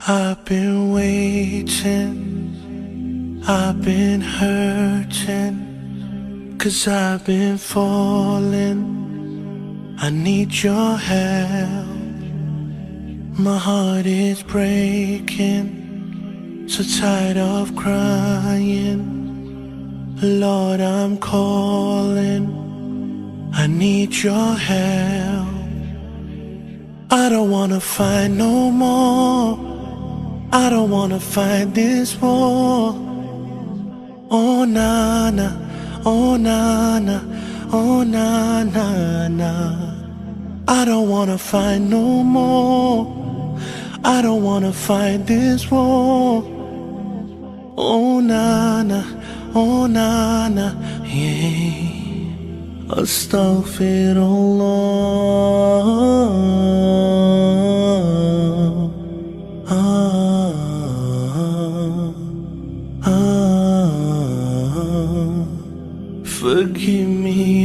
I've been waiting, I've been hurting, 'cause I've been falling. I need your help. My heart is breaking, so tired of crying. Lord, I'm calling, I need your help. I don't wanna fight no more, I don't wanna fight this war. Oh na na, oh na na, oh na na na. I don't wanna fight no more, I don't wanna fight this war. Oh na na, oh na na, yeah. Astaghfirullah. Forgive me,